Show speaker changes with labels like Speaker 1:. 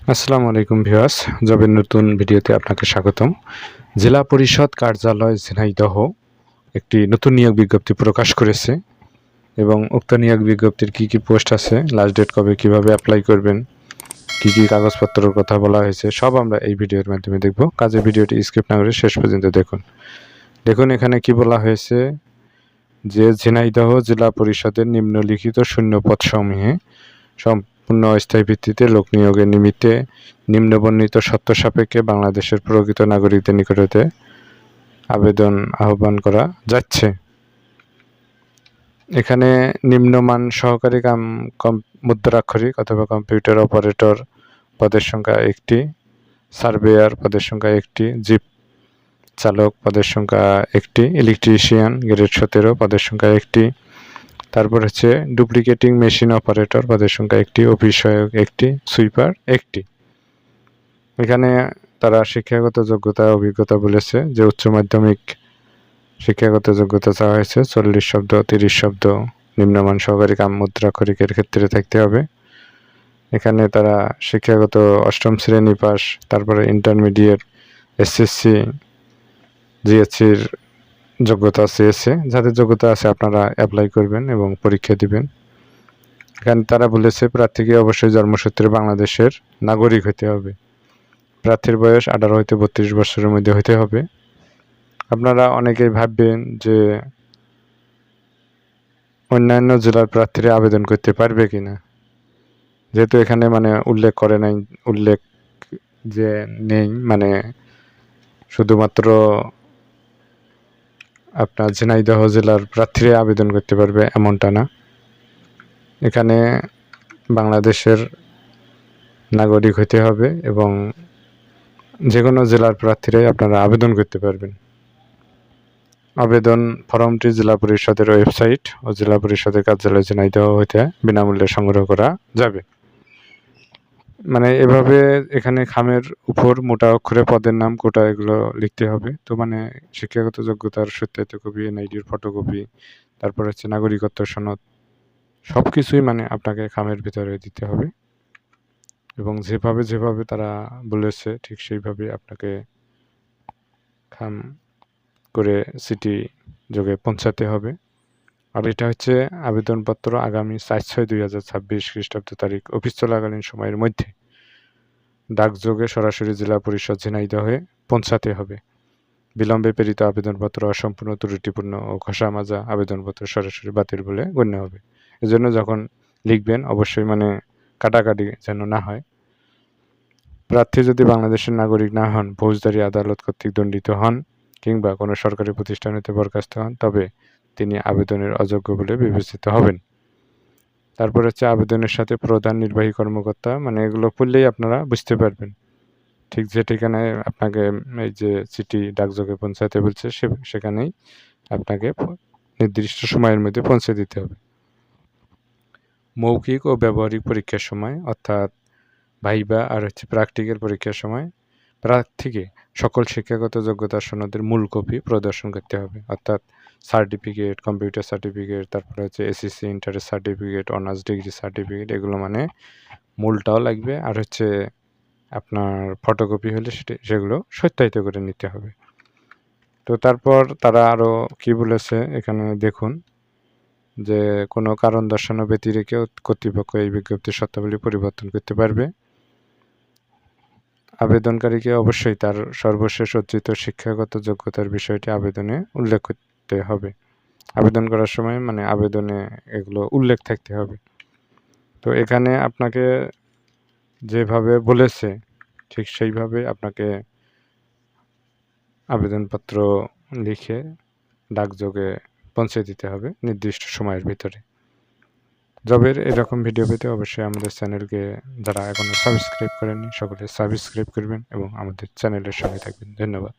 Speaker 1: আসসালামু আলাইকুম ভিউয়ার্স, জবের নতুন ভিডিওতে আপনাকে স্বাগতম। জেলা পরিষদ কার্যালয় ঝিনাইদহ একটি নতুন নিয়োগ বিজ্ঞপ্তি প্রকাশ করেছে এবং উক্ত নিয়োগ বিজ্ঞপ্তির কি পোস্ট আছে, লাস্ট ডেট কবে, কিভাবে অ্যাপ্লাই করবেন, কি কাগজপত্রের কথা বলা হয়েছে, সব আমরা এই ভিডিওর মাধ্যমে দেখব। কাজে ভিডিওটি স্কিপ না করে শেষ পর্যন্ত দেখুন এখানে কি বলা হয়েছে যে ঝিনাইদহ জেলা পরিষদের নিম্নলিখিত শূন্য পদসমূহে সম্পূর্ণ অস্থায়ী ভিত্তিতে লোক নিয়োগের নিমিত্তে নিম্নবর্ণিত শর্ত সাপেক্ষে বাংলাদেশের প্রকৃত নাগরিকদের নিকট হতে আবেদন আহ্বান করা যাচ্ছে। এখানে নিম্নমান সহকারী মুদ্রাক্ষরিক অথবা কম্পিউটার অপারেটর পদের সংখ্যা 1টি, সার্ভেয়ার পদের সংখ্যা 1টি, জিপ চালক পদের সংখ্যা 1টি, ইলেকট্রিশিয়ান গ্রেড 17 পদের সংখ্যা 1টি, তারপর হচ্ছে ডুপ্লিকেটিং মেশিন অপারেটর পদের সংখ্যা 1টি, অফিস সহায়ক 1টি, সুইপার 1টি। এখানে তারা শিক্ষাগত যোগ্যতা অভিজ্ঞতা বলেছে যে উচ্চ মাধ্যমিক শিক্ষাগত যোগ্যতা চাওয়া হয়েছে 40 শব্দ 30 শব্দ নিম্নমান সহকারী মুদ্রাক্ষরিকের ক্ষেত্রে থাকতে হবে। এখানে তারা শিক্ষাগত অষ্টম শ্রেণী পাস, তারপরে ইন্টারমিডিয়েট, এসএসসি, জিএসসির যোগ্যতা চেয়েছে। যাদের যোগ্যতা আছে আপনারা অ্যাপ্লাই করবেন এবং পরীক্ষা দিবেন। এখানে তারা বলেছে প্রার্থীকে অবশ্যই জন্মসূত্রে বাংলাদেশের নাগরিক হতে হবে। প্রার্থীর বয়স 18 হইতে 32 বছরের মধ্যে হতে হবে। আপনারা অনেকেই ভাববেন যে অন্যান্য জেলার প্রার্থীরা আবেদন করতে পারবে কিনা, যেহেতু এখানে উল্লেখ যে নেই, শুধুমাত্র আপনার ঝিনাইদহ জেলার প্রার্থীরা আবেদন করতে পারবে এমনটা না। এখানে বাংলাদেশের নাগরিক হতে হবে এবং যে কোনো জেলার প্রার্থীরাই আপনারা আবেদন করতে পারবেন। আবেদন ফর্মটি জেলা পরিষদের ওয়েবসাইট ও জেলা পরিষদের কার্যালয় ঝিনাইদহ হইতে বিনামূল্যে সংগ্রহ করা যাবে। এভাবে এখানে খামের উপর মোটা অক্ষরে পদের নাম, কোটা এগুলো লিখতে হবে। তো শিক্ষাগত যোগ্যতার সত্যায়িত কপি, এনআইডির ফটোকপি, তারপর হচ্ছে নাগরিকত্ব সনদ, সব কিছুই আপনাকে খামের ভিতরে দিতে হবে এবং যেভাবে তারা বলেছে ঠিক সেইভাবে আপনাকে খাম করে সিটি যোগে পৌঁছাতে হবে। আর এটা হচ্ছে আবেদনপত্র আগামী 4/6/2026 খ্রিস্টাব্দ তারিখ অফিস চলাকালীন সময়ের মধ্যে ডাকযোগে সরাসরি জেলা পরিষদ ঝিনাইদহে পৌঁছাতে হবে। বিলম্বে প্রেরিত আবেদনপত্র অসম্পূর্ণ, ত্রুটিপূর্ণ ও ঘষা-মাজা আবেদনপত্র সরাসরি বাতিল বলে গণ্য হবে। এজন্য যখন লিখবেন অবশ্যই কাটাকাটি যেন না হয়। প্রার্থী যদি বাংলাদেশের নাগরিক না হন, ফৌজদারি আদালত কর্তৃক দণ্ডিত হন কিংবা কোনো সরকারি প্রতিষ্ঠান হতে বরখাস্ত হন, তবে তিনি আবেদনের অযোগ্য বলে বিবেচিত হবেন। তারপর হচ্ছে আবেদনের সাথে প্রধান নির্বাহী কর্মকর্তা, এগুলো পড়লেই আপনারা বুঝতে পারবেন ঠিক যে ঠিকানায় আপনাকে এই যে চিঠি ডাকযোগে পৌঁছাতে বলছে সেখানেই আপনাকে নির্দিষ্ট সময়ের মধ্যে পৌঁছে দিতে হবে। মৌখিক ও ব্যবহারিক পরীক্ষার সময় অর্থাৎ ভাইবা আর হচ্ছে প্র্যাকটিক্যাল পরীক্ষার সময় প্রার্থীকে সকল শিক্ষাগত যোগ্যতার সনদের মূল কপি প্রদর্শন করতে হবে, অর্থাৎ সার্টিফিকেট, কম্পিউটার সার্টিফিকেট, তারপরে হচ্ছে এসএসসি ইন্টারের সার্টিফিকেট, অনার্স ডিগ্রি সার্টিফিকেট, এগুলো মূলটাও লাগবে আর হচ্ছে আপনার ফটোকপি হলে সেগুলো সত্যায়িত করে নিতে হবে। তো তারপর তারা আরও কি বলেছে এখানে দেখুন যে কোনো কারণ দর্শানো ব্যতিরেকে কর্তৃপক্ষ এই বিজ্ঞপ্তির শর্তাবলী পরিবর্তন করতে পারবে। আবেদনকারীকে অবশ্যই তার সর্বশেষ অর্জিত শিক্ষাগত যোগ্যতার বিষয়টি আবেদনে উল্লেখ করতে হবে। আবেদন করার সময় আবেদনে এগুলো উল্লেখ থাকতে হবে। তো এখানে আপনাকে যেভাবে বলেছে ঠিক সেইভাবে আপনাকে আবেদনপত্র লিখে ডাকযোগে পৌঁছে দিতে হবে নির্দিষ্ট সময়ের ভিতরে। জবের এরকম ভিডিও পেতে অবশ্যই আমাদের চ্যানেলকে যারা এখনও সাবস্ক্রাইব করেননি সকলে সাবস্ক্রাইব করবেন এবং আমাদের চ্যানেলের সঙ্গে থাকবেন। ধন্যবাদ।